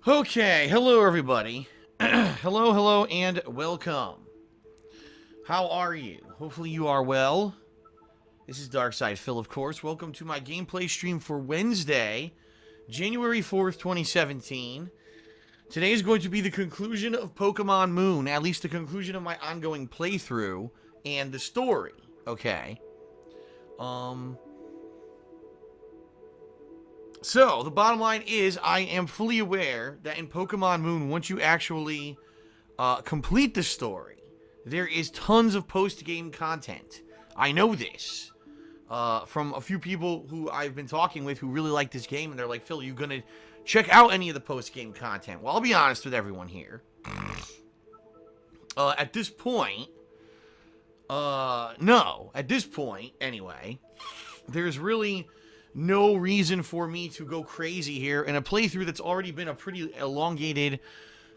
Okay, hello everybody. hello, and welcome. How are you? Hopefully you are well. This is Darkside Phil, of course. Welcome to my gameplay stream for Wednesday, January 4th, 2017. Today is going to be the conclusion of Pokemon Moon, at least the conclusion of my ongoing playthrough and the story. Okay. So, the bottom line is, I am fully aware that in Pokemon Moon, once you actually complete the story, there is tons of post-game content. I know this from a few people who I've been talking with who really like this game, and they're like, Phil, are you going to check out any of the post-game content? Well, I'll be honest with everyone here. At this point, no. At this point, anyway, there's really no reason for me to go crazy here in a playthrough that's already been a pretty elongated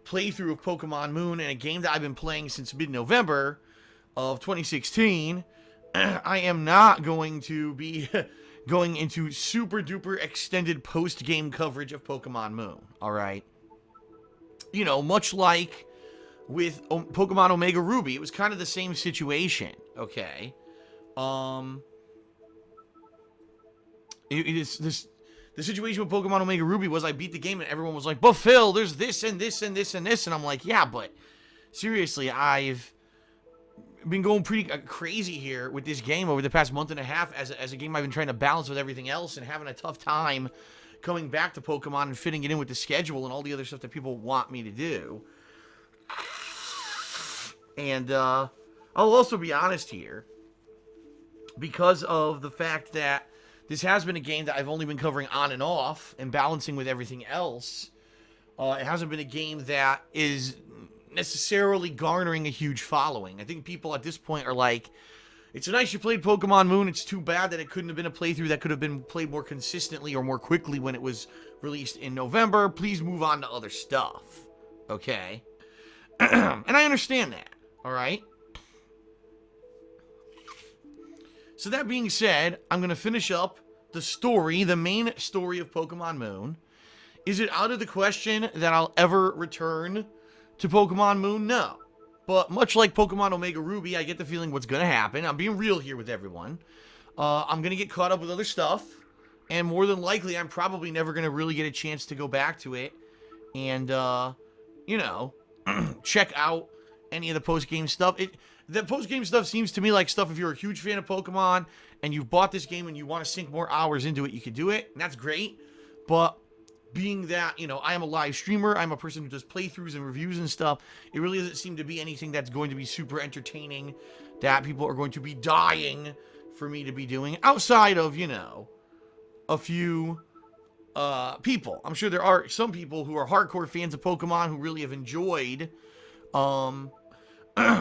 playthrough of Pokemon Moon and a game that I've been playing since mid-November of 2016. I am not going to be going into super duper extended post-game coverage of Pokemon Moon, alright? You know, much like with Pokemon Omega Ruby, it was kind of the same situation, okay? The situation with Pokemon Omega Ruby was I beat the game and everyone was like, but Phil, there's this and this and this and this. And I'm like, yeah, but seriously, I've been going pretty crazy here with this game over the past month and a half as a game I've been trying to balance with everything else and having a tough time coming back to Pokemon and fitting it in with the schedule and all the other stuff that people want me to do. And I'll also be honest here, because of the fact that this has been a game that I've only been covering on and off and balancing with everything else. It hasn't been a game that is necessarily garnering a huge following. I think people at this point are like, it's nice you played Pokemon Moon. It's too bad that it couldn't have been a playthrough that could have been played more consistently or more quickly when it was released in November. Please move on to other stuff. Okay? And I understand that. Alright? So that being said, I'm going to finish up the story, the main story of Pokemon Moon. Is it out of the question that I'll ever return to Pokemon Moon? No. But much like Pokemon Omega Ruby, I get the feeling what's going to happen. I'm being real here with everyone. I'm going to get caught up with other stuff. And more than likely, I'm probably never going to really get a chance to go back to it. And, you know, check out any of the post-game stuff. The post-game stuff seems to me like stuff if you're a huge fan of Pokemon and you've bought this game and you want to sink more hours into it, you could do it, and that's great. But being that, you know, I am a live streamer, I'm a person who does playthroughs and reviews and stuff, it really doesn't seem to be anything that's going to be super entertaining that people are going to be dying for me to be doing outside of, you know, a few people. I'm sure there are some people who are hardcore fans of Pokemon who really have enjoyed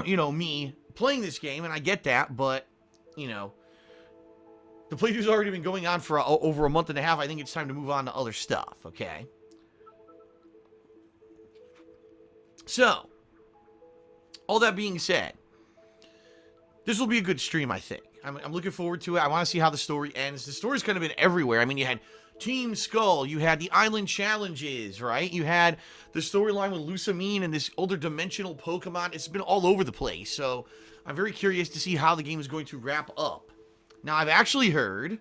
you know, me playing this game, and I get that, but, you know, the playthrough's already been going on for over a month and a half. I think it's time to move on to other stuff, okay? So, all that being said, this will be a good stream, I think. I'm looking forward to it. I want to see how the story ends. The story's kind of been everywhere. I mean, you had Team Skull, you had the Island Challenges, right? You had the storyline with Lusamine and this older dimensional Pokemon. It's been all over the place, so I'm very curious to see how the game is going to wrap up. Now, I've actually heard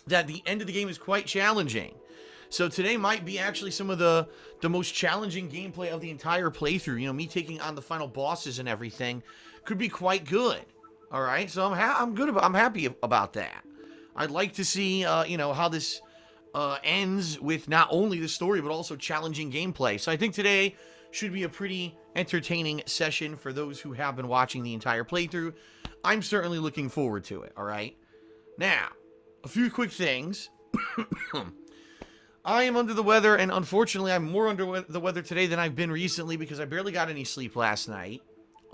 that the end of the game is quite challenging. So today might be actually some of the most challenging gameplay of the entire playthrough. You know, me taking on the final bosses and everything could be quite good. All right, so I'm happy about that. I'd like to see, you know, how this ends with not only the story, but also challenging gameplay. So I think today should be a pretty entertaining session for those who have been watching the entire playthrough. I'm certainly looking forward to it, all right? Now, a few quick things. I am under the weather, and unfortunately, I'm more under the weather today than I've been recently because I barely got any sleep last night.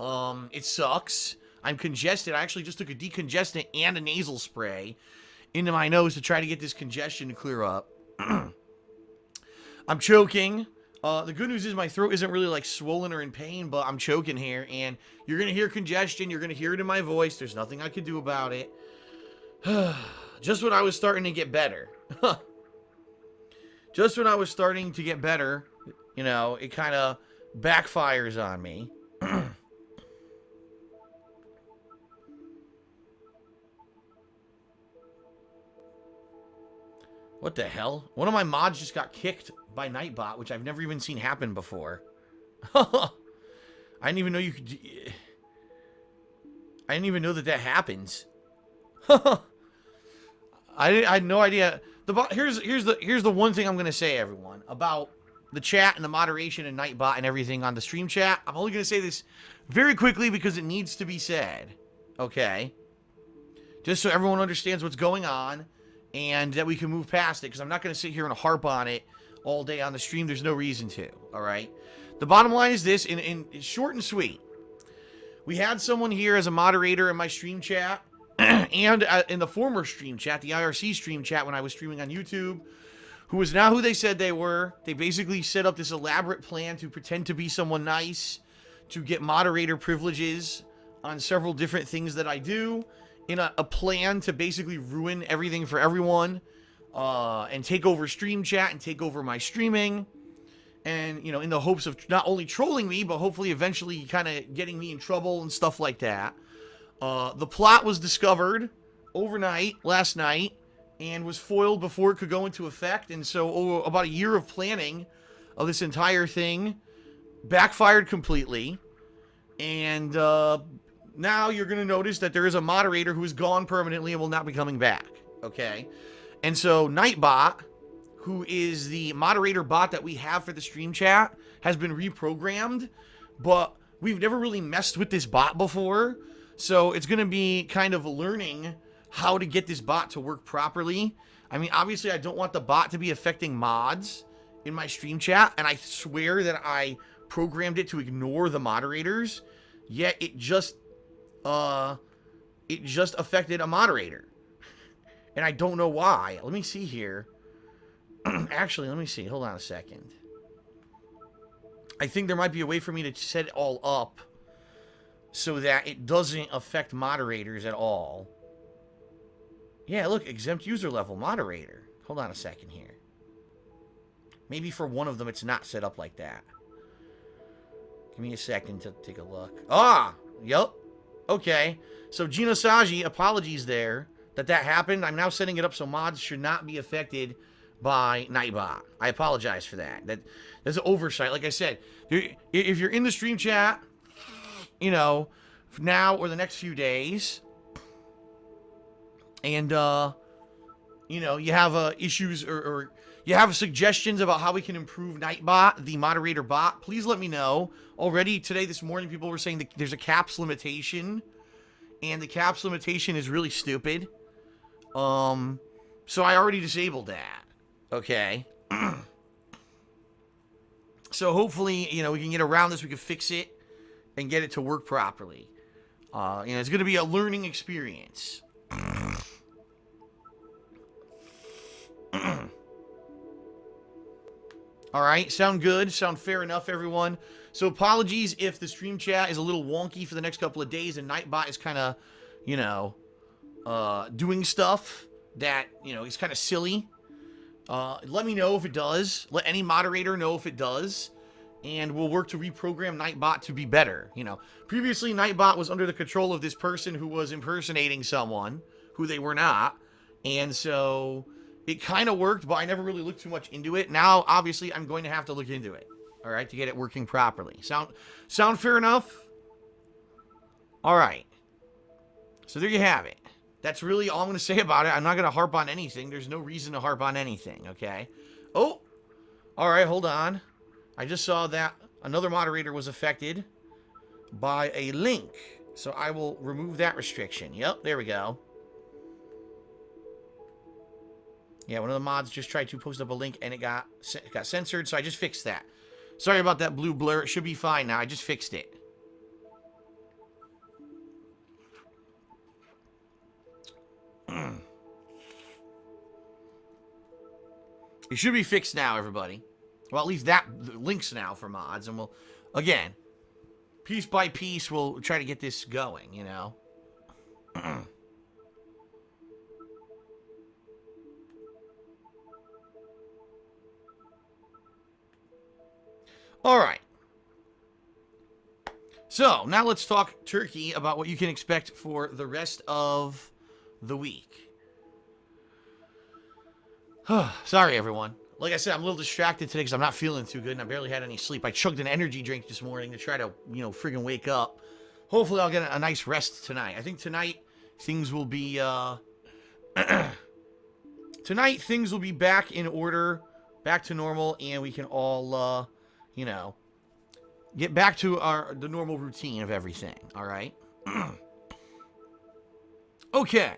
It sucks. I'm congested. I actually just took a decongestant and a nasal spray into my nose to try to get this congestion to clear up. I'm choking. The good news is my throat isn't really like swollen or in pain, but I'm choking here, and you're going to hear congestion. You're going to hear it in my voice. There's nothing I could do about it. Just when I was starting to get better. just when I was starting to get better, you know, it kind of backfires on me. What the hell? One of my mods just got kicked by Nightbot, which I've never even seen happen before. I didn't even know you could... I didn't even know that that happens. I had no idea. Here's the one thing I'm going to say, everyone, about the chat and the moderation and Nightbot and everything on the stream chat. I'm only going to say this very quickly because it needs to be said. Okay? Just so everyone understands what's going on and that we can move past it, because I'm not going to sit here and harp on it all day on the stream. There's no reason to. All right? The bottom line is this, in short and sweet. We had someone here as a moderator in my stream chat and in the former stream chat, the IRC stream chat when I was streaming on YouTube, who was not who they said they were. They basically set up this elaborate plan to pretend to be someone nice, to get moderator privileges on several different things that I do, in a plan to basically ruin everything for everyone, and take over stream chat and take over my streaming. And, you know, in the hopes of not only trolling me, but hopefully eventually kind of getting me in trouble and stuff like that. The plot was discovered overnight, last night, and was foiled before it could go into effect. And so about a year of planning of this entire thing backfired completely. And now you're going to notice that there is a moderator who is gone permanently and will not be coming back. Okay? And so Nightbot, who is the moderator bot that we have for the stream chat, has been reprogrammed, but we've never really messed with this bot before, so it's going to be kind of learning how to get this bot to work properly. I mean, obviously, I don't want the bot to be affecting mods in my stream chat, and I swear that I programmed it to ignore the moderators, yet it just affected a moderator, and I don't know why. Let me see here. Actually, let me see. Hold on a second. I think there might be a way for me to set it all up so that it doesn't affect moderators at all. Yeah, look, exempt user level moderator. Hold on a second here. Maybe for one of them it's not set up like that. Give me a second to take a look. Ah, yep. Okay. So Gino Saji, apologies there that happened. I'm now setting it up so mods should not be affected by Nightbot. I apologize for that. That's an oversight. Like I said, if you're in the stream chat, you know, now or the next few days, and you know, you have issues or you have suggestions about how we can improve Nightbot, the moderator bot, please let me know. Already today, this morning, people were saying that there's a caps limitation, and the caps limitation is really stupid. So I already disabled that. Okay. So hopefully, you know, we can get around this. We can fix it and get it to work properly. You know, it's going to be a learning experience. All right. Sound good? Sound fair enough, everyone? So apologies if the stream chat is a little wonky for the next couple of days and Nightbot is kind of, you know, doing stuff that, you know, is kind of silly. Let me know if it does. Let any moderator know if it does. And we'll work to reprogram Nightbot to be better. You know, previously Nightbot was under the control of this person who was impersonating someone who they were not. And so it kind of worked, but I never really looked too much into it. Now, obviously, I'm going to have to look into it. All right, to get it working properly. Sound fair enough? All right. So there you have it. That's really all I'm going to say about it. I'm not going to harp on anything. There's no reason to harp on anything, okay? Oh, all right, hold on. I just saw that another moderator was affected by a link. So I will remove that restriction. Yep, there we go. Yeah, one of the mods just tried to post up a link and it got censored, so I just fixed that. Sorry about that blue blur. It should be fine now. I just fixed it. It should be fixed now, everybody. Well, at least that links now for mods, and we'll, again, piece by piece, we'll try to get this going, you know. All right. So, now let's talk turkey about what you can expect for the rest of the week. Sorry, everyone. Like I said, I'm a little distracted today because I'm not feeling too good and I barely had any sleep. I chugged an energy drink this morning to try to, friggin' wake up. Hopefully I'll get a nice rest tonight. I think tonight things will be, tonight things will be back in order, back to normal, and we can all, get back to the normal routine of everything, all right? Okay.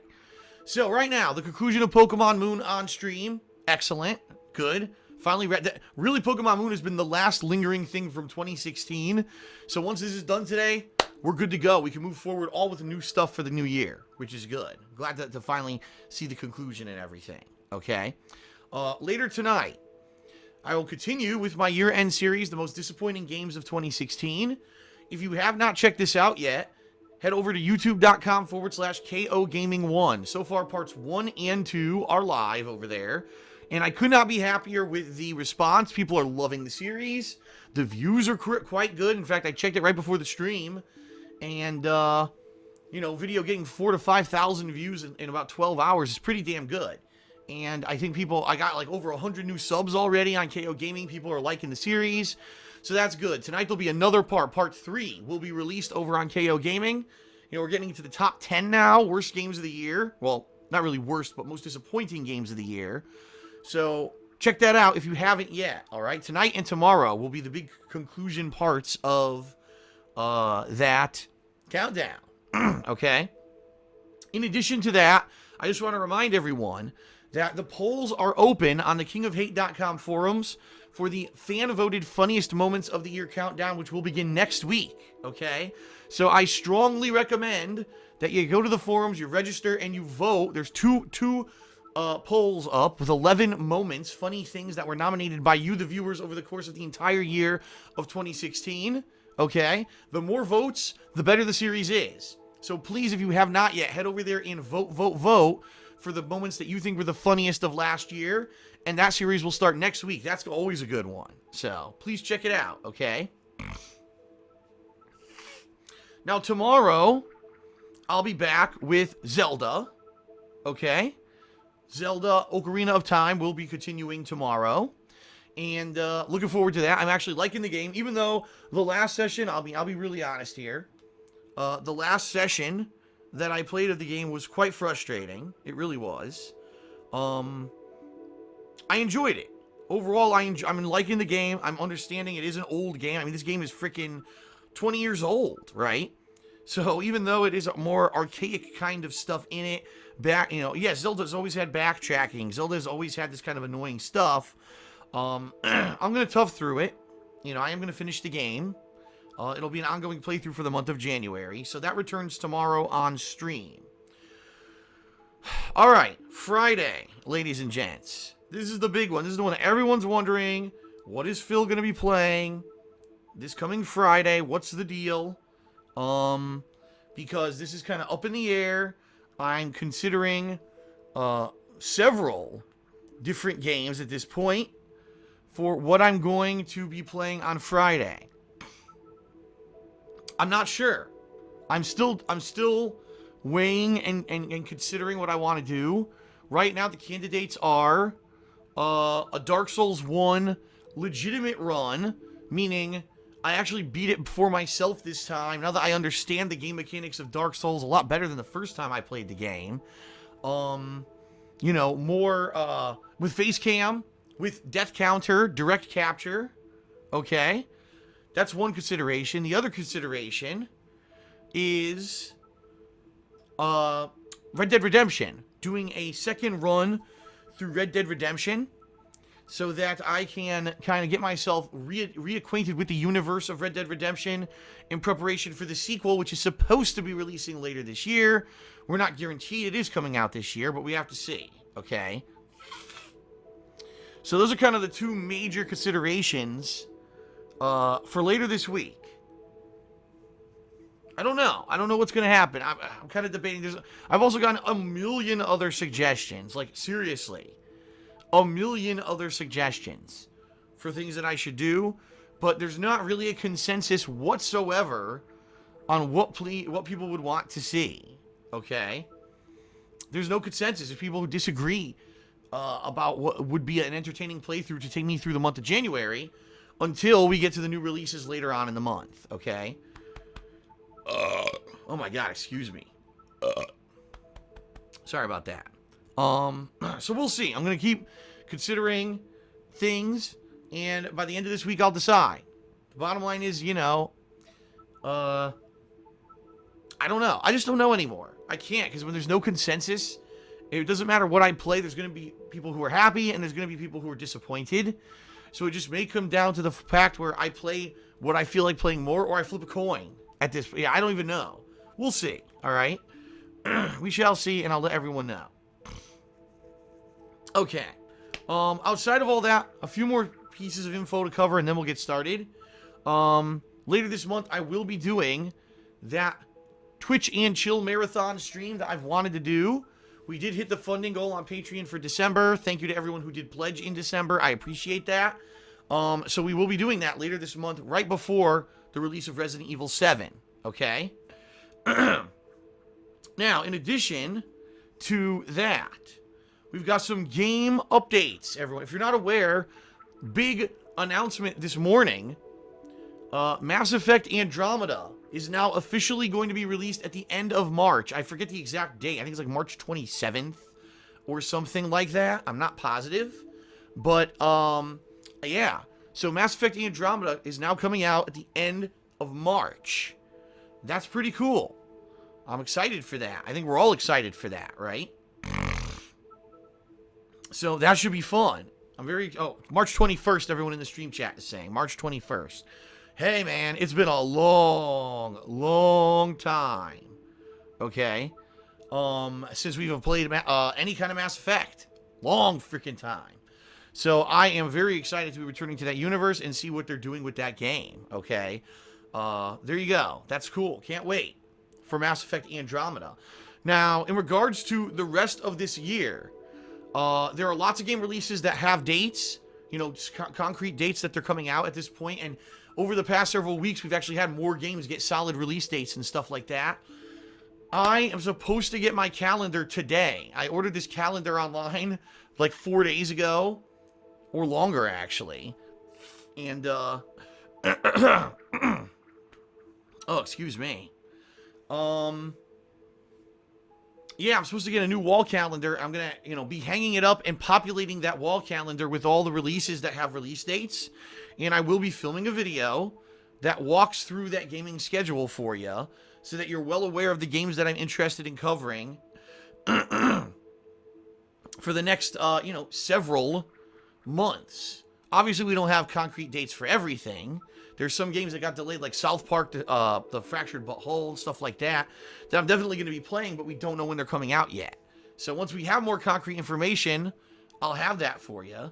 So, right now, the conclusion of Pokemon Moon on stream. Excellent. Good. Finally read that. Really, Pokemon Moon has been the last lingering thing from 2016. So, once this is done today, we're good to go. We can move forward all with the new stuff for the new year, which is good. Glad to finally see the conclusion and everything. Okay? Later tonight, I will continue with my year-end series, The Most Disappointing Games of 2016. If you have not checked this out yet, head over to youtube.com/KOGaming1. So far, parts 1 and 2 are live over there. And I could not be happier with the response. People are loving the series. The views are quite good. In fact, I checked it right before the stream. And, video getting 4,000 to 5,000 views in about 12 hours is pretty damn good. And I think I got like over 100 new subs already on KO Gaming. People are liking the series. So that's good. Tonight there'll be another part 3 will be released over on KO Gaming. We're getting into the top 10 now, worst games of the year. Well, not really worst, but most disappointing games of the year. So check that out if you haven't yet, all right? Tonight and tomorrow will be the big conclusion parts of that countdown, okay? In addition to that, I just want to remind everyone that the polls are open on the kingofhate.com forums for the fan-voted funniest moments of the year countdown, which will begin next week, okay? So I strongly recommend that you go to the forums, you register, and you vote. There's two polls up with 11 moments, funny things that were nominated by you, the viewers, over the course of the entire year of 2016, okay? The more votes, the better the series is. So please, if you have not yet, head over there and vote for the moments that you think were the funniest of last year. And that series will start next week. That's always a good one. So, please check it out, okay? Now, tomorrow, I'll be back with Zelda, okay? Zelda Ocarina of Time will be continuing tomorrow. And looking forward to that. I'm actually liking the game, even though the last session, I'll be really honest here. The last session that I played of the game was quite frustrating. It really was. I enjoyed it. Overall, I'm liking the game. I'm understanding it is an old game. I mean, this game is freaking 20 years old, right? So even though it is a more archaic kind of stuff in it, Zelda's always had backtracking. Zelda's always had this kind of annoying stuff. I'm going to tough through it. I am going to finish the game. It'll be an ongoing playthrough for the month of January. So that returns tomorrow on stream. All right, Friday, ladies and gents. This is the big one. This is the one that everyone's wondering. What is Phil going to be playing this coming Friday? What's the deal? Because this is kind of up in the air. I'm considering several different games at this point for what I'm going to be playing on Friday. I'm not sure. I'm still weighing and considering what I want to do. Right now, the candidates are a Dark Souls 1 legitimate run, meaning I actually beat it for myself this time. Now that I understand the game mechanics of Dark Souls a lot better than the first time I played the game. More with face cam, with death counter, direct capture. Okay. That's one consideration. The other consideration is Red Dead Redemption. Doing a second run through Red Dead Redemption so that I can kind of get myself reacquainted with the universe of Red Dead Redemption in preparation for the sequel, which is supposed to be releasing later this year. We're not guaranteed it is coming out this year, but we have to see, okay? So those are kind of the two major considerations for later this week. I don't know. I don't know what's going to happen. I'm kind of debating. I've also gotten a million other suggestions. Like, seriously. A million other suggestions for things that I should do. but there's not really a consensus whatsoever on what people would want to see. Okay? There's no consensus. There's people who disagree about what would be an entertaining playthrough to take me through the month of January until we get to the new releases later on in the month. Okay? Oh my god, excuse me. Sorry about that. So we'll see. I'm going to keep considering things, and by the end of this week, I'll decide. The bottom line is, I don't know. I just don't know anymore. I can't, because when there's no consensus, it doesn't matter what I play. There's going to be people who are happy, and there's going to be people who are disappointed. So it just may come down to the fact where I play what I feel like playing more, or I flip a coin at this. Yeah, I don't even know. We'll see. All right? We shall see, and I'll let everyone know. Okay. Outside of all that, a few more pieces of info to cover, and then we'll get started. Later this month, I will be doing that Twitch and Chill Marathon stream that I've wanted to do. We did hit the funding goal on Patreon for December. Thank you to everyone who did pledge in December. I appreciate that. So we will be doing that later this month, right before the release of Resident Evil 7. Okay? Now, in addition to that, we've got some game updates, everyone. If you're not aware, big announcement this morning. Mass Effect Andromeda is now officially going to be released at the end of March. I forget the exact date. I think it's like March 27th or something like that. I'm not positive. But, yeah. So Mass Effect Andromeda is now coming out at the end of March. That's pretty cool. I'm excited for that. I think we're all excited for that, right? So that should be fun. March 21st, everyone in the stream chat is saying. March 21st. Hey, man, it's been a long, long time. Okay? Since we've played any kind of Mass Effect. Long freaking time. So I am very excited to be returning to that universe and see what they're doing with that game. Okay? There you go. That's cool. Can't wait for Mass Effect Andromeda. Now, in regards to the rest of this year, there are lots of game releases that have dates, concrete dates that they're coming out at this point. And over the past several weeks, we've actually had more games get solid release dates and stuff like that. I am supposed to get my calendar today. I ordered this calendar online like 4 days ago, or longer actually. And, oh, excuse me. Yeah, I'm supposed to get a new wall calendar. I'm going to, be hanging it up and populating that wall calendar with all the releases that have release dates. And I will be filming a video that walks through that gaming schedule for you so that you're well aware of the games that I'm interested in covering for the next, several months. Obviously, we don't have concrete dates for everything. There's some games that got delayed, like South Park, the Fractured But Whole, stuff like that I'm definitely going to be playing, but we don't know when they're coming out yet. So once we have more concrete information, I'll have that for you.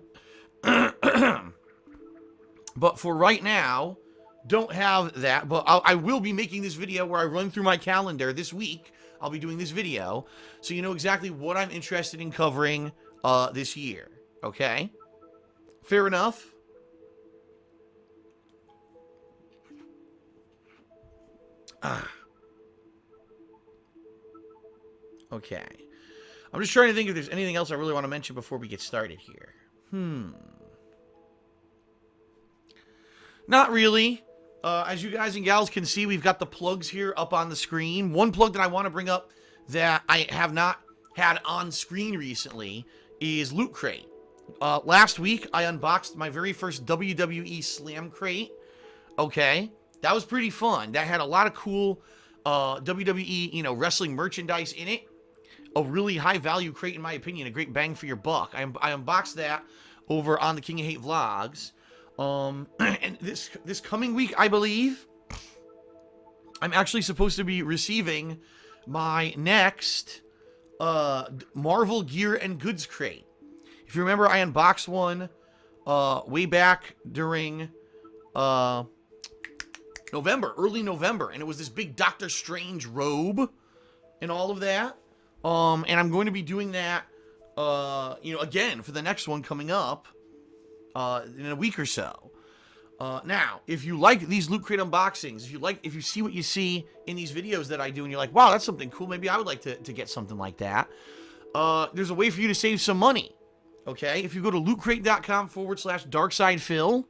But for right now, don't have that. But I will be making this video where I run through my calendar this week. I'll be doing this video, so you know exactly what I'm interested in covering this year. Okay? Fair enough? Okay. I'm just trying to think if there's anything else I really want to mention before we get started here. Not really. As you guys and gals can see, we've got the plugs here up on the screen. One plug that I want to bring up that I have not had on screen recently is Loot Crate. Last week, I unboxed my very first WWE Slam Crate. Okay. That was pretty fun. That had a lot of cool WWE, wrestling merchandise in it. A really high-value crate, in my opinion. A great bang for your buck. I unboxed that over on the King of Hate vlogs. And this coming week, I believe, I'm actually supposed to be receiving my next Marvel Gear and Goods crate. If you remember, I unboxed one way back during November, early November, and it was this big Doctor Strange robe and all of that. And I'm going to be doing that, again for the next one coming up in a week or so. Now, if you like these Loot Crate unboxings, if you see what you see in these videos that I do, and you're like, wow, that's something cool, maybe I would like to get something like that, there's a way for you to save some money, okay? If you go to lootcrate.com/darksidephil,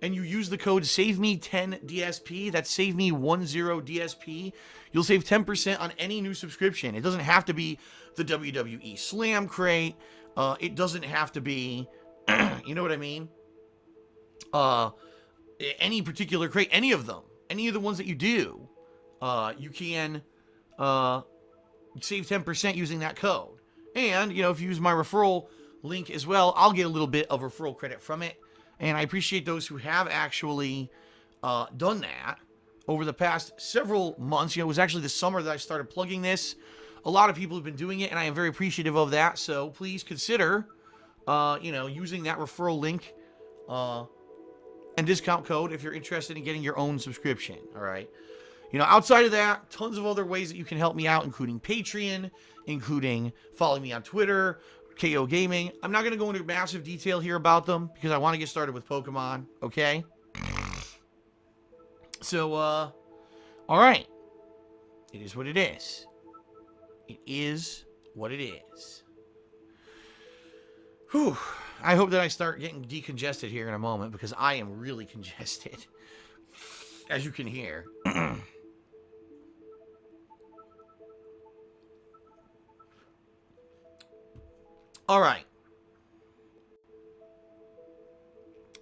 and you use the code SAVEME10DSP, that's SAVEME10DSP, you'll save 10% on any new subscription. It doesn't have to be the WWE Slam Crate. It doesn't have to be, you know what I mean? Any particular crate, any of them, any of the ones that you do, you can save 10% using that code. And, you know, if you use my referral link as well, I'll get a little bit of referral credit from it. And I appreciate those who have actually done that over the past several months. You know, it was actually the summer that I started plugging this. A lot of people have been doing it, and I am very appreciative of that. So please consider, you know, using that referral link and discount code if you're interested in getting your own subscription. All right. You know, outside of that, tons of other ways that you can help me out, including Patreon, including following me on Twitter, KO Gaming. I'm not going to go into massive detail here about them because I want to get started with Pokemon, okay? So, all right. It is what it is. It is what it is. Whew. I hope that I start getting decongested here in a moment because I am really congested, as you can hear. All right.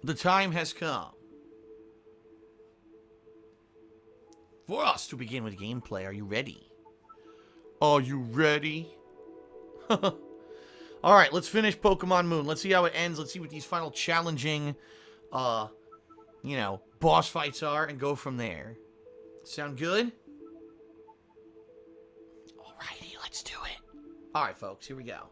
The time has come for us to begin with gameplay. Are you ready? Are you ready? All right, let's finish Pokemon Moon. Let's see how it ends. Let's see what these final challenging, you know, boss fights are and go from there. Sound good? Alrighty, let's do it. All right, folks, here we go.